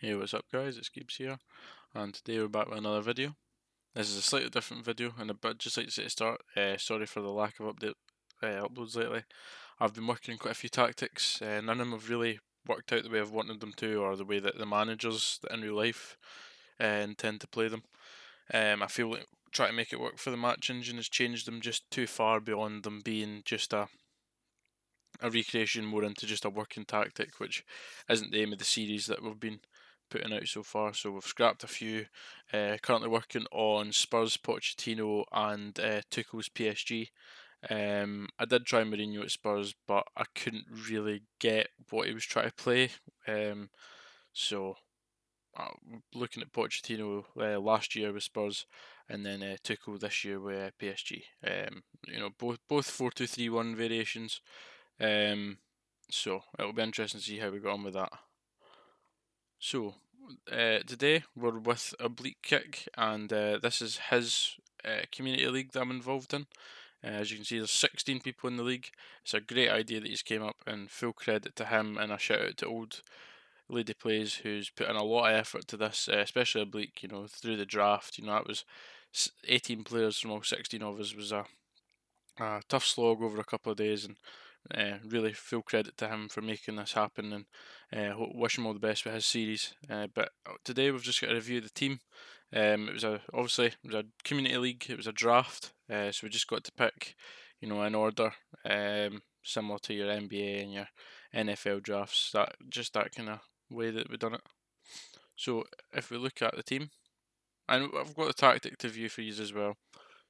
Hey, what's up guys, it's Gibbs here, and today we're back with another video. This is a slightly different video, and I'd just like to say to start, sorry for the lack of uploads lately. I've been working on quite a few tactics, none of them have really worked out the way I've wanted them to, or the way that the managers that in real life intend to play them. I feel like trying to make it work for the match engine has changed them just too far beyond them being just a recreation, more into just a working tactic, which isn't the aim of the series that we've been putting out so far. So we've scrapped a few. Currently working on Spurs, Pochettino, and Tuchel's PSG. I did try Mourinho at Spurs, but I couldn't really get what he was trying to play. So looking at Pochettino last year with Spurs, and then Tuchel this year with PSG. Both 4-2-3-1 variations. So it'll be interesting to see how we go on with that. So today we're with Oblique Kick, and this is his community league that I'm involved in. As you can see, there's 16 people in the league. It's a great idea that he's came up, and full credit to him, and a shout out to Old Lady Plays, who's put in a lot of effort to this, especially Oblique. Through the draft, that was 18 players from all 16 of us. Was a tough slog over a couple of days, and really full credit to him for making this happen, and wish him all the best with his series. But today we've just got to review the team. It was a community league. It was a draft, so we just got to pick, in order, similar to your NBA and your NFL drafts. That kind of way that we've done it. So if we look at the team, and I've got a tactic to view for you as well.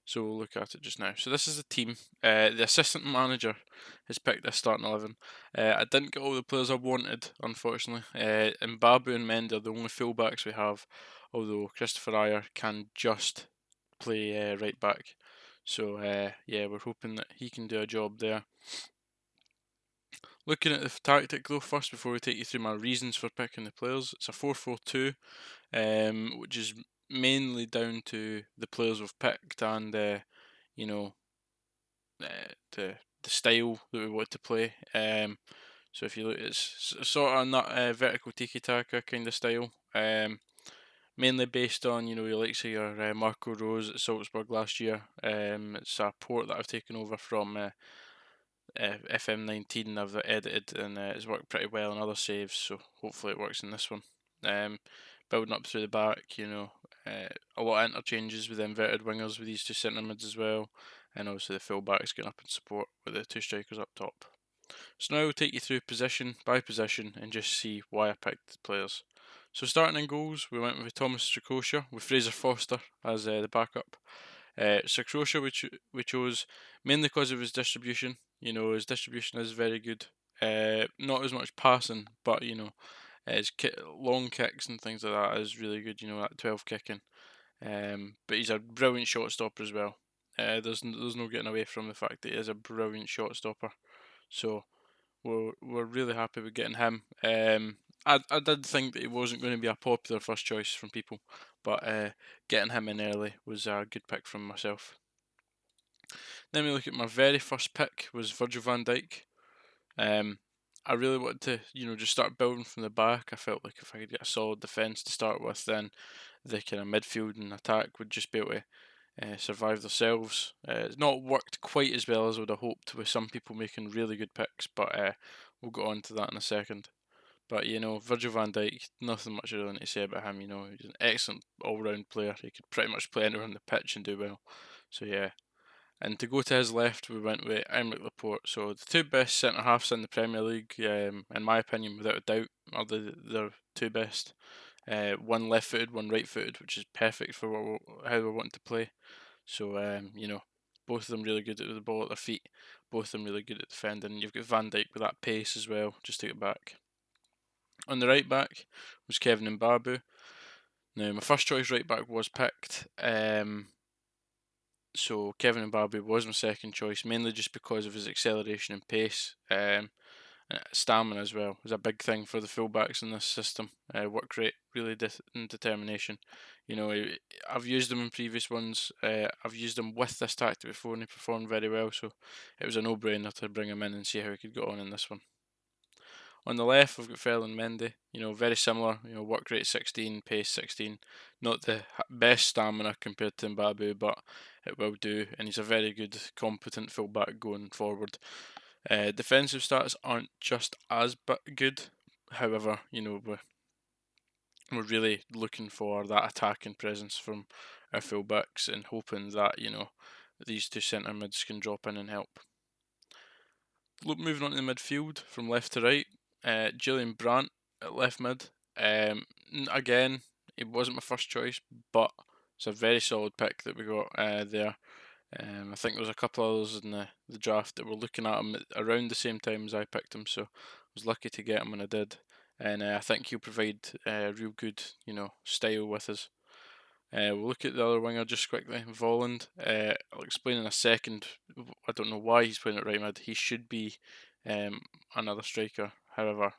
So we'll look at it just now. So this is the team. The assistant manager has picked this starting 11. I didn't get all the players I wanted, unfortunately. Mbabu and Mendy are the only fullbacks we have, although Christopher Ayer can just play right back. So yeah, we're hoping that he can do a job there. Looking at the tactic though first, before we take you through my reasons for picking the players, it's a 4-4-2, which is mainly down to the players we've picked and you know the style that we want to play. So if you look, it's sort of not vertical tiki taka kind of style. Mainly based on your likes of your Marco Rose at Salzburg last year. It's a port that I've taken over from FM19. I've edited, and it's worked pretty well on other saves, so hopefully it works in this one. Building up through the back, a lot of interchanges with the inverted wingers with these two centre mids as well, and obviously the full backs getting up in support with the two strikers up top. So now we'll take you through position by position and just see why I picked the players. So starting in goals, we went with Thomas Strakosha with Fraser Foster as the backup. Strakosha we chose mainly because of his distribution. His distribution is very good. Not as much passing, but his long kicks and things like that is really good. That 12 kicking. But he's a brilliant shot stopper as well. There's no getting away from the fact that he is a brilliant shot stopper. So we're really happy with getting him. I did think that he wasn't going to be a popular first choice from people, but getting him in early was a good pick from myself. Then we look at my very first pick was Virgil van Dijk. I really wanted to, just start building from the back. I felt like if I could get a solid defence to start with, then the kind of midfield and attack would just be able to survive themselves. It's not worked quite as well as I would have hoped, with some people making really good picks, but we'll get on to that in a second. But Virgil van Dijk, nothing much I really need to say about him. He's an excellent all-round player. He could pretty much play anywhere on the pitch and do well. So yeah. And to go to his left, we went with Aymeric Laporte. So the two best centre halves in the Premier League, in my opinion, without a doubt, are the two best. One left-footed, one right-footed, which is perfect for how we're wanting to play. So both of them really good at the ball at their feet. Both of them really good at defending. You've got Van Dijk with that pace as well, just to get back. On the right back was Kevin Mbabu. Now my first choice right back was picked. So Kevin Mbabu was my second choice, mainly just because of his acceleration and pace. Stamina as well is a big thing for the fullbacks in this system. Work rate, really, and determination. I've used them in previous ones. I've used them with this tactic before, and he performed very well. So it was a no-brainer to bring him in and see how he could get on in this one. On the left, we've got Ferland Mendy. Very similar. Work rate 16, pace 16. Not the best stamina compared to Mbabu, but it will do. And he's a very good, competent fullback going forward. Defensive stats aren't just as good. However, we're really looking for that attacking presence from our fullbacks and hoping that these two centre mids can drop in and help. Moving on to the midfield from left to right, Julian Brandt at left mid. Again, it wasn't my first choice, but it's a very solid pick that we got there. I think there was a couple of others in the draft that were looking at him around the same time as I picked him, so I was lucky to get him when I did. And I think he'll provide real good, style with us. We'll look at the other winger just quickly, Volland. I'll explain in a second. I don't know why he's playing at right mid. He should be another striker. However,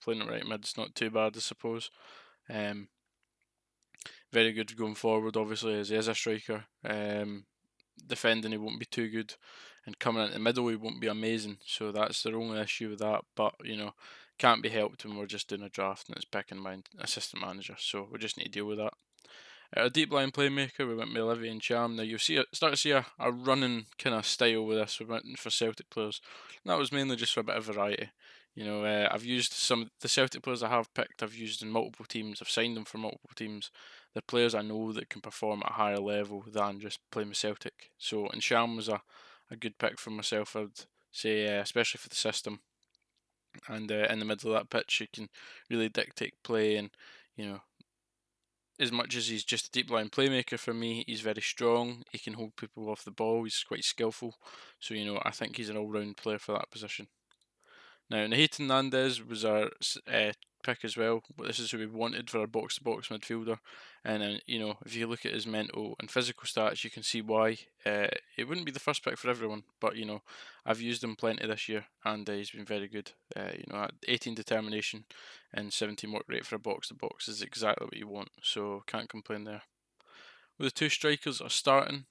playing at right mid's not too bad, I suppose. Very good going forward, obviously, as he is a striker. Defending, he won't be too good, and coming into the middle, he won't be amazing. So that's the only issue with that. But can't be helped when we're just doing a draft and it's picking my assistant manager. So we just need to deal with that. A deep line playmaker, we went with Olivier Ntcham. Now you'll start to see a running kind of style with this. We went for Celtic players. And that was mainly just for a bit of variety. I've used some of the Celtic players I have picked. I've used in multiple teams. I've signed them for multiple teams. They're players I know that can perform at a higher level than just playing with Celtic. So Ntcham was a good pick for myself, I'd say, especially for the system. And in the middle of that pitch, you can really dictate play and as much as he's just a deep line playmaker for me, he's very strong. He can hold people off the ball. He's quite skillful. So, I think he's an all-round player for that position. Now, Nathan Nandez was our pick as well. But this is who we wanted for our box-to-box midfielder. And if you look at his mental and physical stats, you can see why. It wouldn't be the first pick for everyone, but I've used him plenty this year, and he's been very good. 18 determination and 17 work rate for a box-to-box is exactly what you want. So can't complain there. With the two strikers are starting,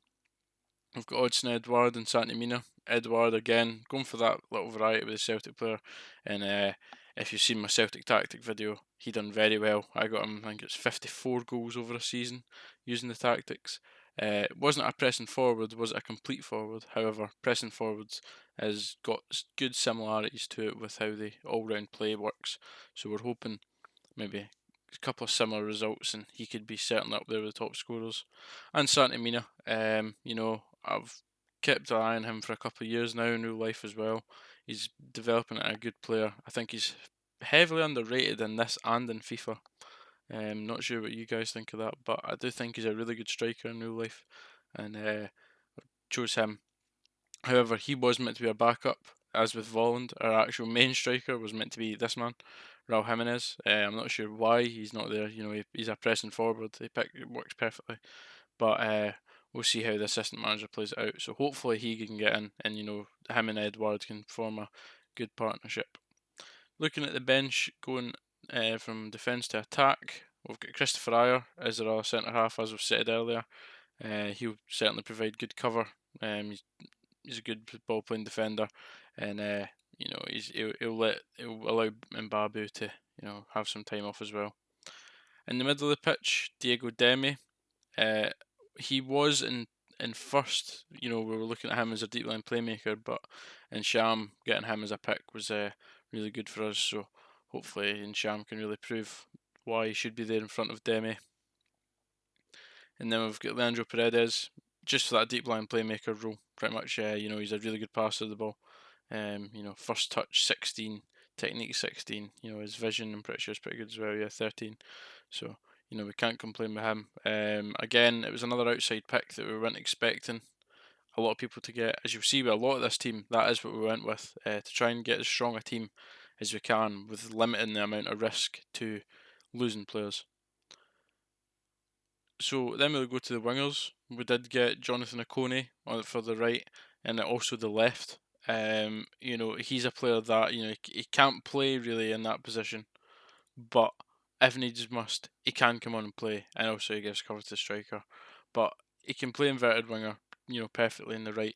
we've got Odsonne Edouard and Santi Mina. Edouard again going for that little variety with the Celtic player, and if you've seen my Celtic tactic video, he done very well. I got him, I think it's 54 goals over a season using the tactics. It wasn't a pressing forward, was it a complete forward? However, pressing forwards has got good similarities to it with how the all-round play works. So we're hoping maybe a couple of similar results, and he could be certainly up there with the top scorers. And Santi Mina, I've kept an eye on him for a couple of years now in real life as well. He's developing a good player. I think he's heavily underrated in this and in FIFA. Not sure what you guys think of that, but I do think he's a really good striker in real life, and chose him. However, he was meant to be a backup, as with Volland. Our actual main striker was meant to be this man, Raul Jimenez. I'm not sure why he's not there. He's a pressing forward. It works perfectly, but we'll see how the assistant manager plays it out. So hopefully he can get in, and him and Edward can form a good partnership. Looking at the bench, going from defence to attack, we've got Christopher Ajer as our centre half, as we've said earlier. He'll certainly provide good cover. He's a good ball playing defender, and he'll allow Mbabu to have some time off as well. In the middle of the pitch, Diego Demi. He was in first. We were looking at him as a deep line playmaker, but Ntcham getting him as a pick was really good for us. So hopefully Ntcham can really prove why he should be there in front of Demi. And then we've got Leandro Paredes, just for that deep line playmaker role, pretty much. He's a really good passer of the ball. First touch 16, technique 16. His vision, I'm pretty sure, is pretty good as well. Yeah, 13. So we can't complain with him. Again, it was another outside pick that we weren't expecting a lot of people to get. As you'll see with a lot of this team, that is what we went with, to try and get as strong a team as we can, with limiting the amount of risk to losing players. So then we'll go to the wingers. We did get Jonathan Okone for the right, and also the left. He's a player that he can't play really in that position, but if needs must, he can come on and play, and also he gives cover to the striker. But he can play inverted winger, perfectly in the right,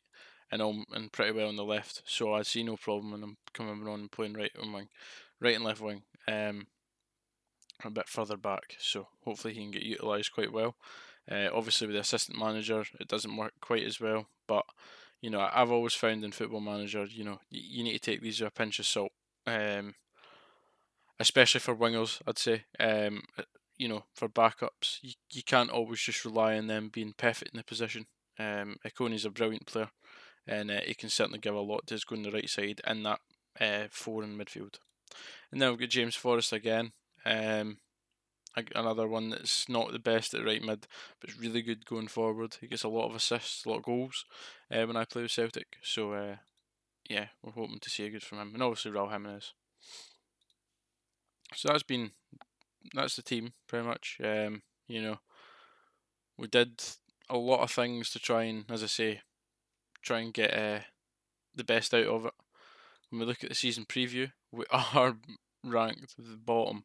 and pretty well on the left. So I see no problem in him coming on and playing right on wing. right and left wing, a bit further back. So hopefully he can get utilised quite well. Obviously with the assistant manager, it doesn't work quite as well. But you know, I've always found in Football Manager, you know, you need to take these with a pinch of salt. Especially for wingers, I'd say. You know, for backups, you can't always just rely on them being perfect in the position. Ikoni's a brilliant player, and he can certainly give a lot to us going the right side in that four in midfield. And then we've got James Forrest again. Another one that's not the best at right mid, but is really good going forward. He gets a lot of assists, a lot of goals when I play with Celtic. So yeah, we're hoping to see a good from him, and obviously Raul Jimenez. So that's the team pretty much. You know, we did a lot of things to try and, as I say, try and get the best out of it. When we look at the season preview, we are ranked at the bottom,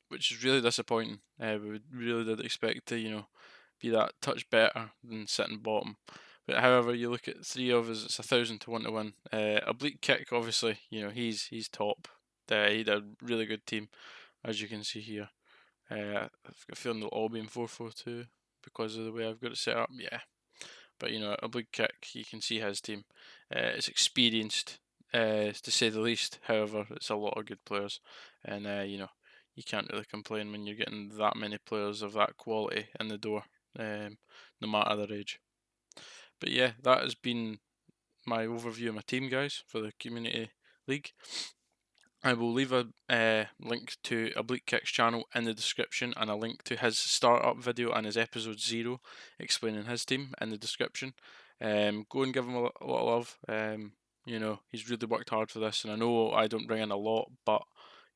which is really disappointing. We really did expect to, you know, be that touch better than sitting bottom. But however, you look at three of us, it's 1,000 to 1 to win. Oblique Kick, obviously, you know, he's top. He did a really good team, as you can see here. I've got a feeling they'll all be in 4-4-2 because of the way I've got it set up. Yeah, but you know, Oblique Kick, you can see his team. It's experienced, to say the least. However, it's a lot of good players, and you know, you can't really complain when you're getting that many players of that quality in the door, no matter their age. But yeah, that has been my overview of my team, guys, for the Community League. I will leave a link to Oblique Kick's channel in the description, and a link to his startup video and his episode 0 explaining his team in the description. Go and give him a lot of love. You know, he's really worked hard for this, and I know I don't bring in a lot, but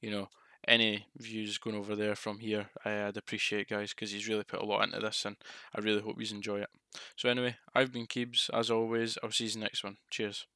you know, any views going over there from here, I'd appreciate, guys, because he's really put a lot into this, and I really hope you enjoy it. So anyway, I've been Keebs, as always. I'll see you next one. Cheers.